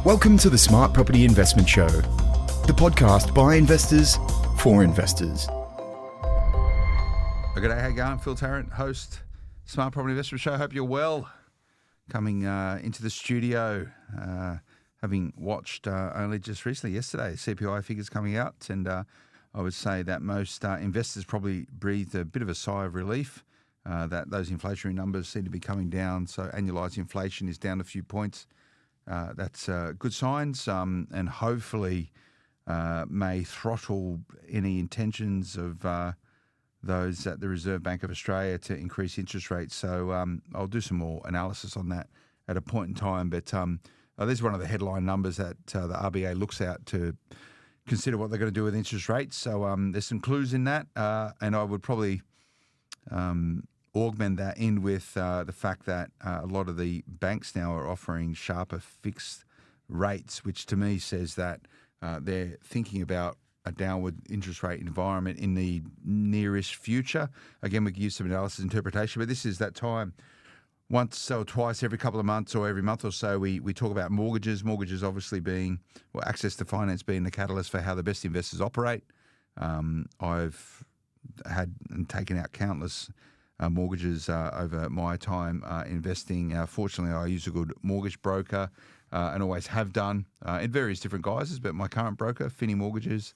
Welcome to the Smart Property Investment Show, the podcast by investors for investors. G'day, how you going? Phil Tarrant, host, Smart Property Investment Show. Hope you're well. Coming into the studio, having watched only just recently, yesterday, CPI figures coming out, and I would say that most investors probably breathed a bit of a sigh of relief that those inflationary numbers seem to be coming down. So annualised inflation is down a few points. That's good signs, and hopefully may throttle any intentions of those at the Reserve Bank of Australia to increase interest rates. So I'll do some more analysis on that at a point in time. But this is one of the headline numbers that the RBA looks at to consider what they're going to do with interest rates. So there's some clues in that, and I would probably augment that in with the fact that a lot of the banks now are offering sharper fixed rates, which to me says that they're thinking about a downward interest rate environment in the nearest future. Again, we can use some analysis interpretation, but this is that time. Once or twice every couple of months or every month or so, we talk about mortgages. Mortgages obviously being, well, access to finance being the catalyst for how the best investors operate. I've had and taken out countless mortgages over my time investing. Fortunately, I use a good mortgage broker and always have done in various different guises. But my current broker, Finney Mortgages,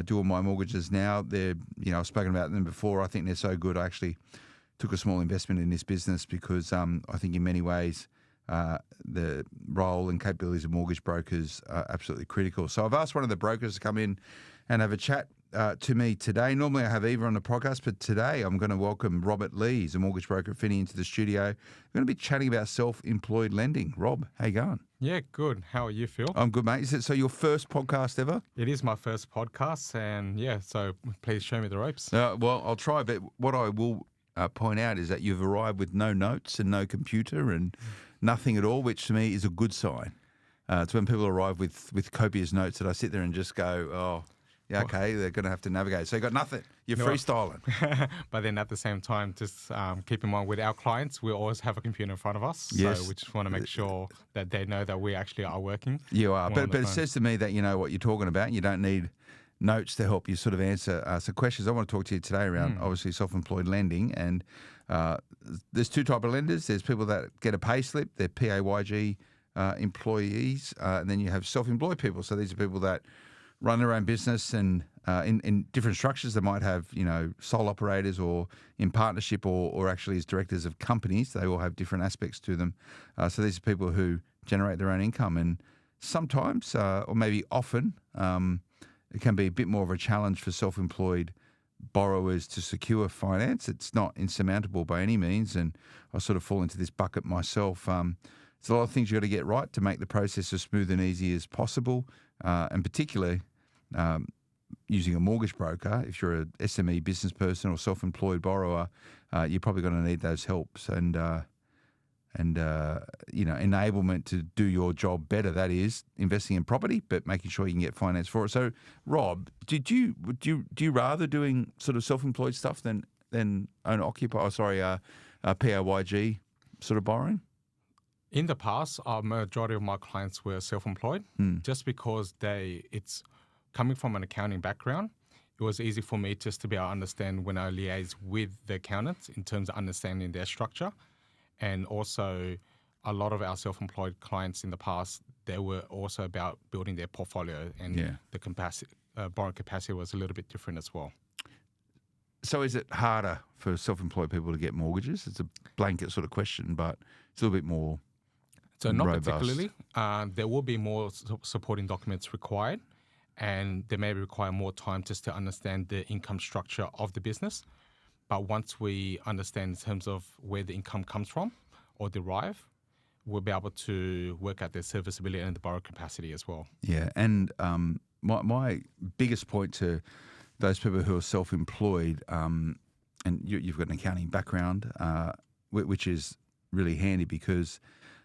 do all my mortgages now. They're, I've spoken about them before. I think they're so good. I actually took a small investment in this business because I think in many ways the role and capabilities of mortgage brokers are absolutely critical. So I've asked one of the brokers to come in and have a chat to me today. Normally I have Eva on the podcast, but today I'm going to welcome Robert Lee, he's a mortgage broker at Finney, into the studio. We're going to be chatting about self-employed lending. Rob, how you going? Yeah, good. How are you, Phil? I'm good, mate. Is it so your first podcast ever? It is my first podcast, and yeah, so please show me the ropes. Well, I'll try, but what I will point out is that you've arrived with no notes and no computer and nothing at all, which to me is a good sign. It's when people arrive with copious notes that I sit there and just go, oh, yeah, okay, they're going to have to navigate. So you got nothing. You're freestyling. But then at the same time, just keep in mind with our clients, we always have a computer in front of us. Yes. So we just want to make sure that they know that we actually are working. You are. But it says to me that you know what you're talking about. You don't need notes to help you sort of answer some questions. I want to talk to you today around obviously self-employed lending. And there's two types of lenders. There's people that get a pay slip. They're PAYG employees. And then you have self-employed people. So these are people that run their own business and in different structures. They might have, sole operators or in partnership or actually as directors of companies. They all have different aspects to them. So these are people who generate their own income. And sometimes, or maybe often, it can be a bit more of a challenge for self-employed borrowers to secure finance. It's not insurmountable by any means. And I sort of fall into this bucket myself. There's a lot of things you've got to get right to make the process as smooth and easy as possible. And particularly using a mortgage broker, if you're an SME business person or self-employed borrower, you're probably going to need those helps and enablement to do your job better. That is investing in property, but making sure you can get finance for it. So, Rob, do you rather doing sort of self-employed stuff than owner occupier? PAYG sort of borrowing? In the past, a majority of my clients were self-employed just because it's coming from an accounting background. It was easy for me just to be able to understand when I liaise with the accountants in terms of understanding their structure. And also, a lot of our self-employed clients in the past, they were also about building their portfolio, and the capacity, borrowing capacity was a little bit different as well. So is it harder for self-employed people to get mortgages? It's a blanket sort of question, but it's a little bit more So not robust. particularly. There will be more supporting documents required, and they may require more time just to understand the income structure of the business. But once we understand in terms of where the income comes from or derive, we'll be able to work out the serviceability and the borrow capacity as well. Yeah, and my biggest point to those people who are self-employed, and you've got an accounting background, which is really handy because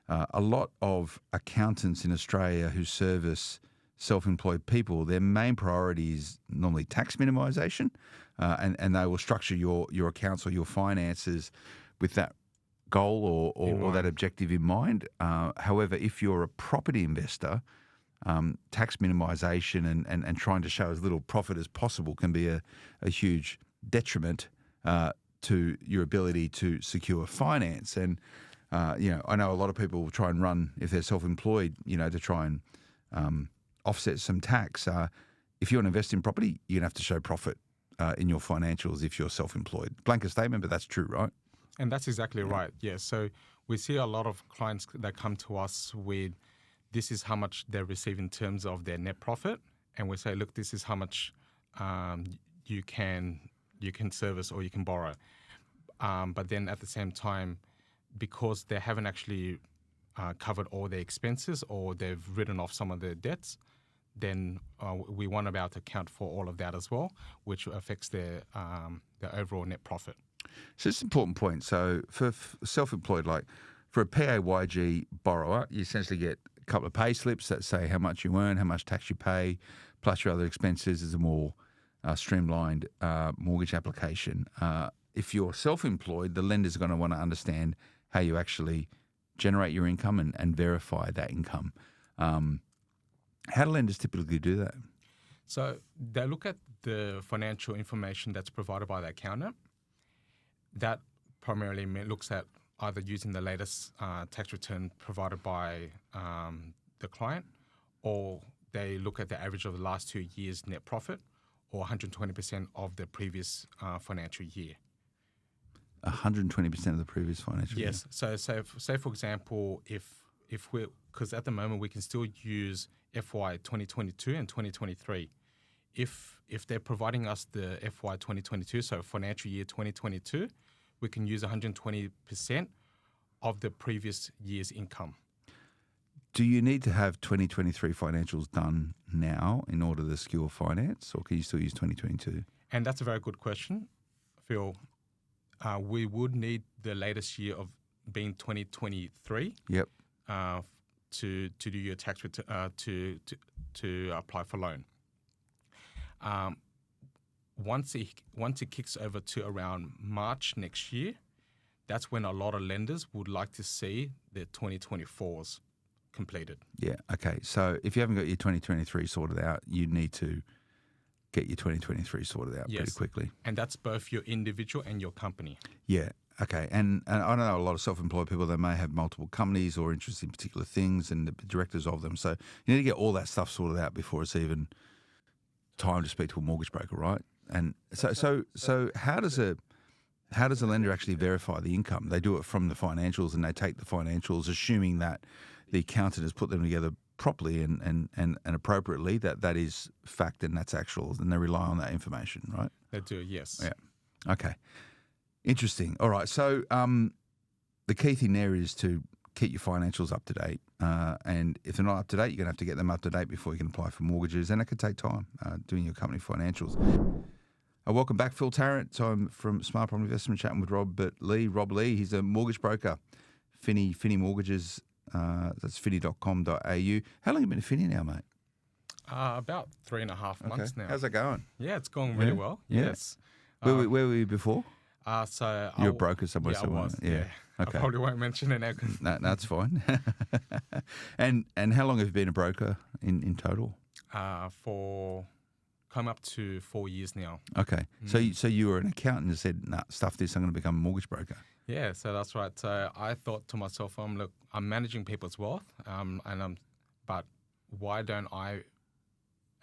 a lot of accountants in Australia who service self-employed people, their main priority is normally tax minimisation, and they will structure your accounts or your finances with that goal or that objective in mind. However, if you're a property investor, tax minimisation and trying to show as little profit as possible can be a huge detriment to your ability to secure finance. And, I know a lot of people will try and run, if they're self-employed, to try and offset some tax. If you want to invest in property, you're going to have to show profit in your financials if you're self-employed. Blanket statement, but that's true, right? And that's exactly right. Yeah. So we see a lot of clients that come to us with, this is how much they receive in terms of their net profit, and we say, look, this is how much you can service or you can borrow. But then at the same time, because they haven't actually covered all their expenses or they've written off some of their debts, then we want to be able to account for all of that as well, which affects their overall net profit. So it's an important point. So for self-employed, like for a PAYG borrower, you essentially get a couple of pay slips that say how much you earn, how much tax you pay, plus your other expenses. Is a more streamlined mortgage application. If you're self-employed, the lenders are going to want to understand how you actually generate your income and verify that income. How do lenders typically do that? So they look at the financial information that's provided by the accountant. That primarily looks at either using the latest tax return provided by the client, or they look at the average of the last 2 years' net profit, or 120% of the previous financial year. 120% of the previous financial year? Yes. So say for example, if we're, because at the moment we can still use FY 2022 and 2023. If they're providing us the FY 2022, so financial year 2022, we can use 120% of the previous year's income. Do you need to have 2023 financials done now in order to secure finance, or can you still use 2022? And that's a very good question, Phil. We would need the latest year of being 2023. Yep. To do your tax return to apply for loan. Once it kicks over to around March next year, that's when a lot of lenders would like to see their 2024s completed. Yeah. Okay. So if you haven't got your 2023 sorted out, you need to get your 2023 sorted out pretty quickly. And that's both your individual and your company. Yeah. Okay. And I know a lot of self-employed people that may have multiple companies or interest in particular things and the directors of them. So you need to get all that stuff sorted out before it's even time to speak to a mortgage broker, right? And so how does a lender actually verify the income? They do it from the financials, and they take the financials, assuming that the accountant has put them together properly and appropriately, that is fact and that's actual, and they rely on that information, right? They do, yes. Yeah. Okay. Interesting. All right. So the key thing there is to keep your financials up to date. And if they're not up to date, you're going to have to get them up to date before you can apply for mortgages. And it could take time doing your company financials. Welcome back, Phil Tarrant. So I'm from Smart Property Investment, chatting with Rob Lee. He's a mortgage broker, Finny Mortgages. That's finny.com.au. How long have you been at Finny now, mate? About 3.5 months now. How's that going? Yeah, it's going really well. Yeah. Yes. Where were you before? So you're a broker somewhere. Yeah, I was. Yeah. Okay. I probably won't mention it now. No, that's fine. And how long have you been a broker in total? For come up to 4 years now. Okay. So you were an accountant and said, nah, stuff this, I'm going to become a mortgage broker. Yeah, so that's right. So I thought to myself, look, I'm managing people's wealth, but why don't I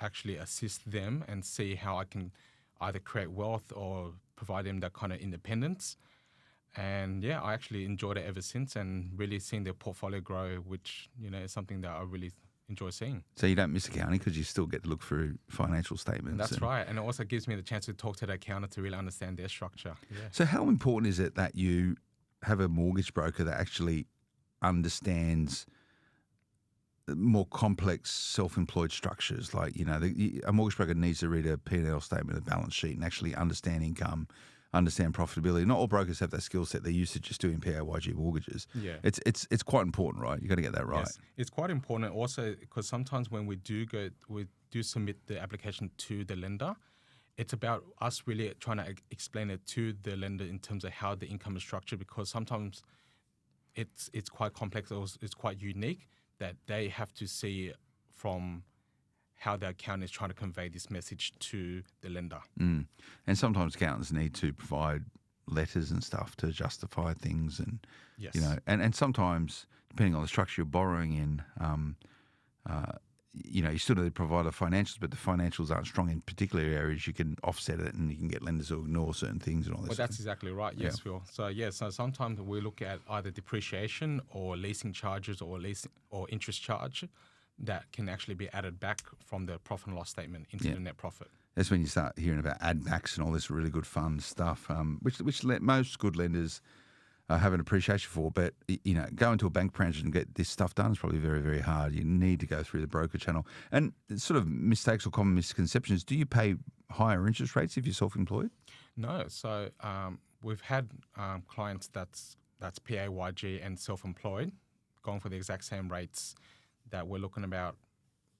actually assist them and see how I can either create wealth or provide them that kind of independence? And yeah, I actually enjoyed it ever since, and really seeing their portfolio grow, which is something that I really enjoy seeing. So you don't miss accounting because you still get to look through financial statements. That's right. And it also gives me the chance to talk to the accountant to really understand their structure. Yeah. So how important is it that you have a mortgage broker that actually understands more complex self-employed structures? Like, a mortgage broker needs to read a P&L statement, a balance sheet, and actually understand income, understand profitability. Not all brokers have that skill set. They're used to just doing PAYG mortgages. Yeah. It's quite important, right? You got to get that right. Yes. It's quite important also because sometimes when we do submit the application to the lender, it's about us really trying to explain it to the lender in terms of how the income is structured, because sometimes it's quite complex. It's quite unique that they have to see from how the accountant is trying to convey this message to the lender. And sometimes accountants need to provide letters and stuff to justify things, and Yes. and sometimes depending on the structure you're borrowing in, you still need to provide the financials, but the financials aren't strong in particular areas. You can offset it, and you can get lenders to ignore certain things and all this. Well, that's exactly right. Yes, Phil. So sometimes we look at either depreciation or leasing charges or interest charge that can actually be added back from the profit and loss statement into the net profit. That's when you start hearing about add backs and all this really good fun stuff, which most good lenders have an appreciation for. But going to a bank branch and get this stuff done is probably very, very hard. You need to go through the broker channel. And sort of mistakes or common misconceptions: do you pay higher interest rates if you're self-employed? No. So we've had clients that's PAYG and self-employed going for the exact same rates that we're looking about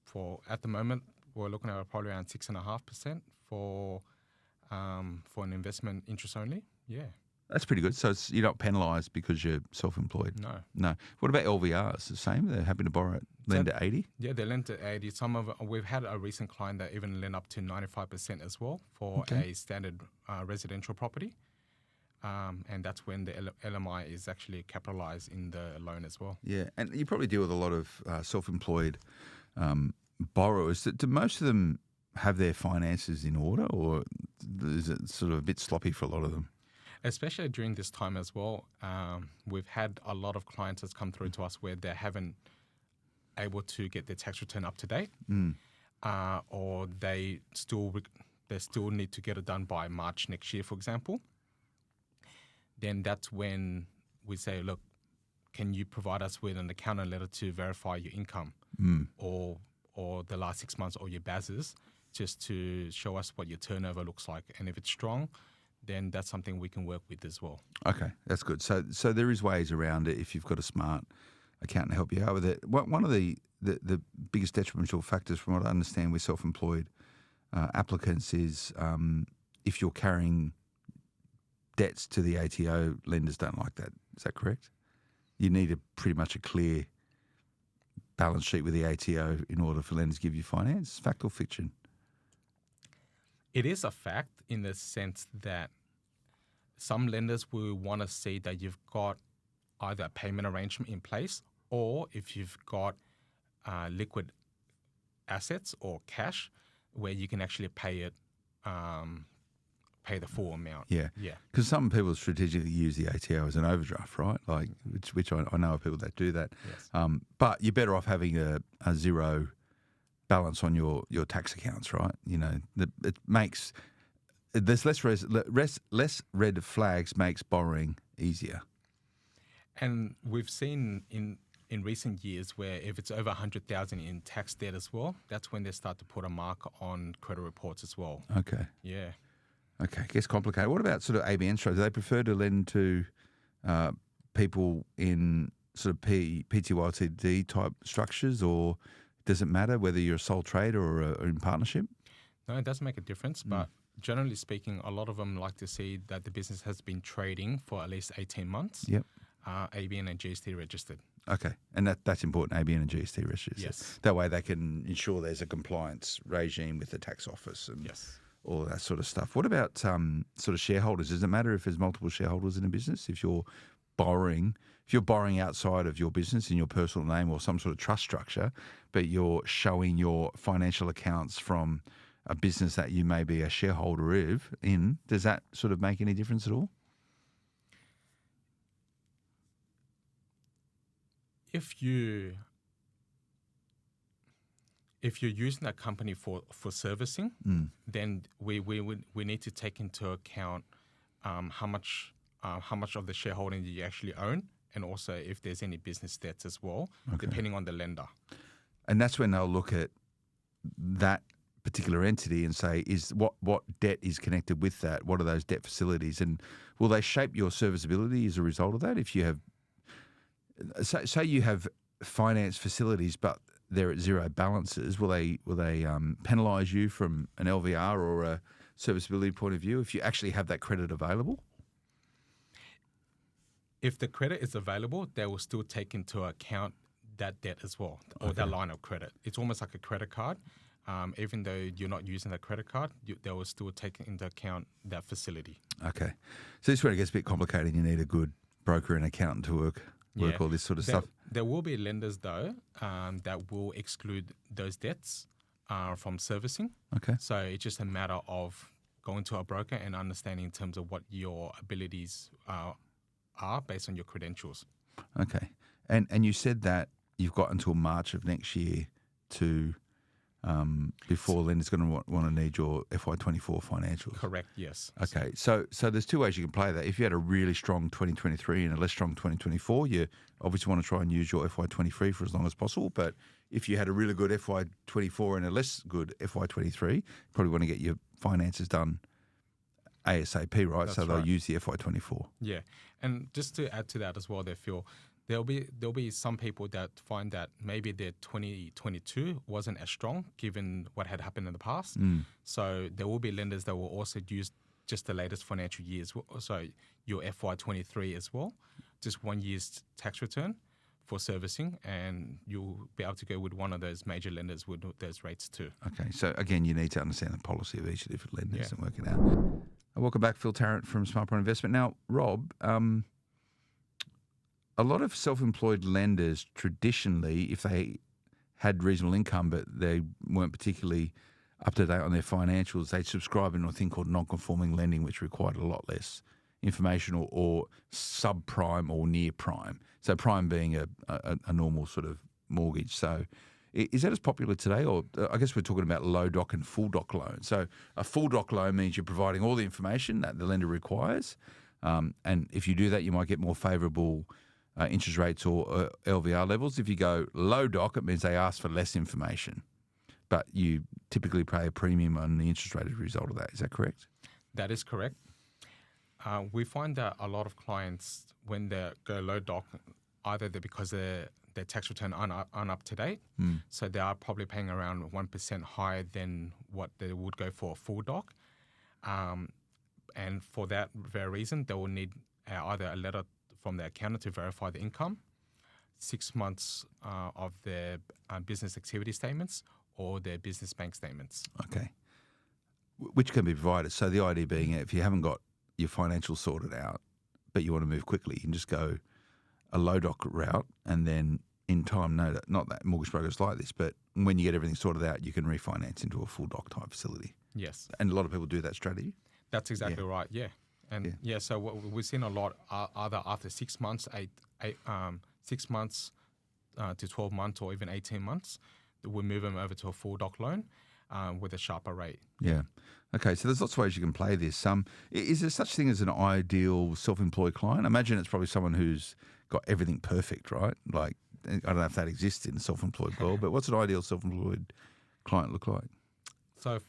for at the moment. We're looking at probably around 6.5% for an investment interest only. Yeah. That's pretty good. So you're not penalised because you're self-employed? No. What about LVRs? The same? They're happy to lend at 80? Yeah, they lend at 80. We've had a recent client that even lent up to 95% as well for a standard residential property. And that's when the LMI is actually capitalised in the loan as well. Yeah, and you probably deal with a lot of self-employed borrowers. Do most of them have their finances in order, or is it sort of a bit sloppy for a lot of them? Especially during this time as well, we've had a lot of clients that's come through to us where they haven't able to get their tax return up to date, or they still need to get it done by March next year, for example. Then that's when we say, look, can you provide us with an accountant letter to verify your income or the last 6 months or your BASs, just to show us what your turnover looks like. And if it's strong, then that's something we can work with as well. Okay, that's good. So there is ways around it if you've got a smart accountant to help you out with it. One of the biggest detrimental factors, from what I understand, with self-employed applicants is if you're carrying debts to the ATO, lenders don't like that. Is that correct? You need pretty much a clear balance sheet with the ATO in order for lenders to give you finance. Fact or fiction? It is a fact in the sense that some lenders will want to see that you've got either a payment arrangement in place, or if you've got liquid assets or cash where you can actually pay it, pay the full amount. Yeah. Because some people strategically use the ATO as an overdraft, right? Like, which I know of people that do that. Yes. But you're better off having a zero balance on your tax accounts, right? It makes there's less red flags, makes borrowing easier. And we've seen in recent years where if it's over 100,000 in tax debt as well, that's when they start to put a mark on credit reports as well. Okay. Yeah. Okay, gets complicated. What about sort of ABN structures? Do they prefer to lend to people in sort of PTYTD type structures, or does it matter whether you're a sole trader or in partnership? No, it does make a difference, but generally speaking, a lot of them like to see that the business has been trading for at least 18 months. Yep. ABN and GST registered. Okay, and that's important, ABN and GST registered. Yes. That way they can ensure there's a compliance regime with the tax office and all of that sort of stuff. What about sort of shareholders? Does it matter if there's multiple shareholders in a business? If you're borrowing outside of your business in your personal name or some sort of trust structure, but you're showing your financial accounts from a business that you may be a shareholder in, does that sort of make any difference at all? If you're using that company for servicing, then we need to take into account how much of the shareholding you actually own, and also if there's any business debts as well, depending on the lender. And that's when they'll look at that particular entity and say, is what debt is connected with that? What are those debt facilities? And will they shape your serviceability as a result of that? If you have, say you have finance facilities, but they're at zero balances, will they penalise you from an LVR or a serviceability point of view if you actually have that credit available? If the credit is available, they will still take into account that debt as well, or that line of credit. It's almost like a credit card. Even though you're not using that credit card, they will still take into account that facility. Okay. So this is where it gets a bit complicated. You need a good broker and accountant to work all this sort of stuff. There will be lenders, though, that will exclude those debts from servicing. Okay. So it's just a matter of going to a broker and understanding in terms of what your abilities are based on your credentials. Okay. And you said that you've got until March of next year to before lender's going to want to need your FY24 financials. Correct, yes. Okay, so there's two ways you can play that. If you had a really strong 2023 and a less strong 2024, you obviously want to try and use your FY23 for as long as possible. But if you had a really good FY24 and a less good FY23, you probably want to get your finances done ASAP, right? That's so they'll right. use the FY24. Yeah, and just to add to that as well, there, Phil, there'll be some people that find that maybe their 2022 wasn't as strong given what had happened in the past. So there will be lenders that will also use just the latest financial year as well, so your FY23 as well, just 1 year's tax return for servicing, and you'll be able to go with one of those major lenders with those rates too. Okay, so again, you need to understand the policy of each of the different lenders Yeah. and work it out. Welcome back, Phil Tarrant from Smart Point Investment. Now, Rob, a lot of self-employed lenders traditionally, if they had reasonable income but they weren't particularly up to date on their financials, they'd subscribe into a thing called non-conforming lending, which required a lot less information or subprime or near prime. So prime being a normal sort of mortgage. So is that as popular today? Or I guess we're talking about low doc and full doc loans. So a full doc loan means you're providing all the information that the lender requires. And if you do that, you might get more favourable interest rates or LVR levels. If you go low doc, it means they ask for less information, but you typically pay a premium on the interest rate as a result of that. Is that correct? That is correct. We find that a lot of clients, when they go low doc, either because their tax return aren't up to date, so they are probably paying around 1% higher than what they would go for a full doc. And for that very reason, they will need either a letter from the accountant to verify the income, 6 months of their business activity statements or their business bank statements. Okay. Which can be provided. So the idea being, if you haven't got your financials sorted out, but you want to move quickly, you can just go a low doc route and then in time, not that mortgage brokers like this, but when you get everything sorted out, you can refinance into a full doc type facility. Yes. And a lot of people do that strategy. That's exactly right, yeah. And so what we've seen a lot either after 6 months, 6 months to 12 months or even 18 months, we move them over to a full doc loan with a sharper rate. Yeah. Okay, so there's lots of ways you can play this. Is there such thing as an ideal self-employed client? I imagine it's probably someone who's got everything perfect, right? Like, I don't know if that exists in the self-employed world, but what's an ideal self-employed client look like? So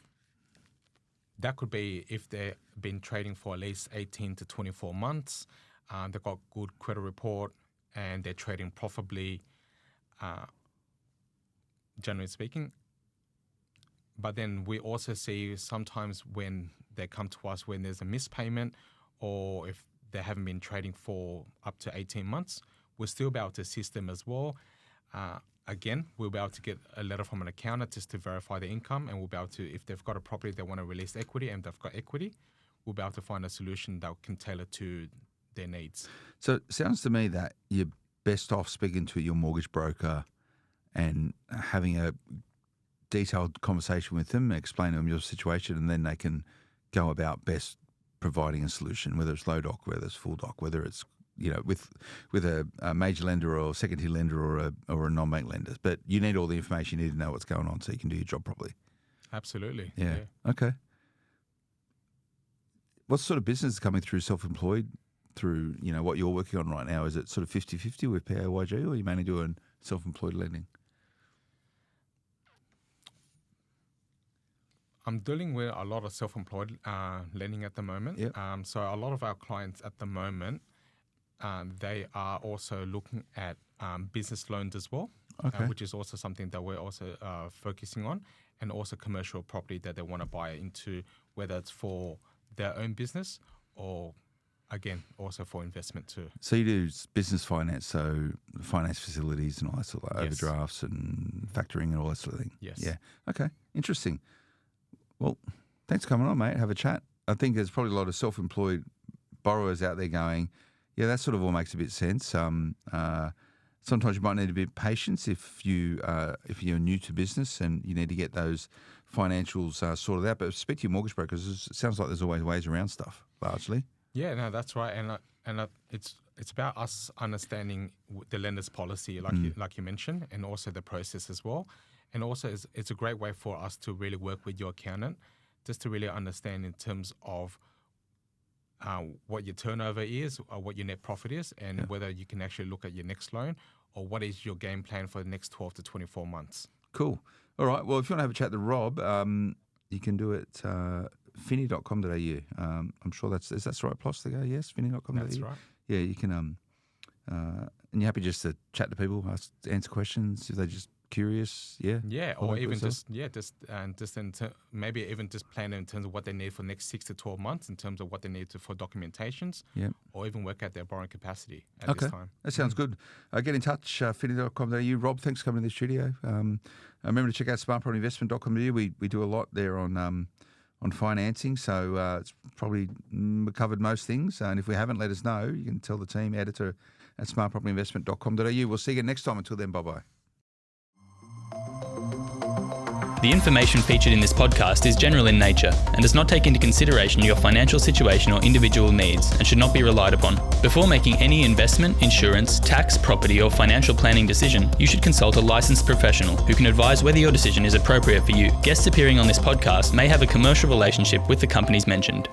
that could be if they've been trading for at least 18 to 24 months, they've got good credit report, and they're trading profitably, generally speaking. But then we also see sometimes when they come to us when there's a mispayment or if they haven't been trading for up to 18 months, we'll still be able to assist them as well. Again, we'll be able to get a letter from an accountant just to verify the income, and we'll be able to, if they've got a property they want to release equity and they've got equity, we'll be able to find a solution that can tailor to their needs. So it sounds to me that you're best off speaking to your mortgage broker and having a detailed conversation with them, explain to them your situation, and then they can go about best providing a solution, whether it's low doc, whether it's full doc, whether it's with a major lender or second-tier lender or a non-bank lender. But you need all the information you need to know what's going on so you can do your job properly. Absolutely. Yeah. Okay. What sort of business is coming through self-employed through, what you're working on right now? Is it sort of 50-50 with PAYG, or are you mainly doing self-employed lending? I'm dealing with a lot of self-employed lending at the moment. Yep. So a lot of our clients at the moment, they are also looking at business loans as well, Okay. which is also something that we're also focusing on, and also commercial property that they want to buy into, whether it's for their own business or again, also for investment too. So you do business finance, so finance facilities and all that sort of Yes. overdrafts and factoring and all that sort of thing. Yes. Yeah. Okay. Interesting. Well, thanks for coming on, mate. Have a chat. I think there's probably a lot of self-employed borrowers out there going, yeah, that sort of all makes a bit of sense. Sometimes you might need a bit of patience if you're new to business and you need to get those financials sorted out. But speak to your mortgage brokers. It sounds like there's always ways around stuff, largely. Yeah, no, that's right, and it's about us understanding the lender's policy, like you mentioned, and also the process as well. And also, it's a great way for us to really work with your accountant, just to really understand in terms of what your turnover is, or what your net profit is, and whether you can actually look at your next loan, or what is your game plan for the next 12 to 24 months. Cool. All right. Well, if you want to have a chat to Rob, you can do it finny.com.au. I'm sure is that the right place to go? Yes, finny.com.au. That's right. Yeah, you can. And you're happy just to chat to people, answer questions if they're just curious. Yeah. Yeah, All or that even good stuff? maybe even just plan in terms of what they need for the next 6 to 12 months, in terms of what they need for documentations, or even work out their borrowing capacity at this time. That sounds good. Get in touch, finny.com.au. Rob, thanks for coming to the studio. Remember to check out smartpropertyinvestment.com.au. We do a lot there on financing, so it's probably covered most things. And if we haven't, let us know. You can tell the team, editor at smartpropertyinvestment.com.au. We'll see you again next time. Until then, bye-bye. The information featured in this podcast is general in nature and does not take into consideration your financial situation or individual needs and should not be relied upon. Before making any investment, insurance, tax, property or financial planning decision, you should consult a licensed professional who can advise whether your decision is appropriate for you. Guests appearing on this podcast may have a commercial relationship with the companies mentioned.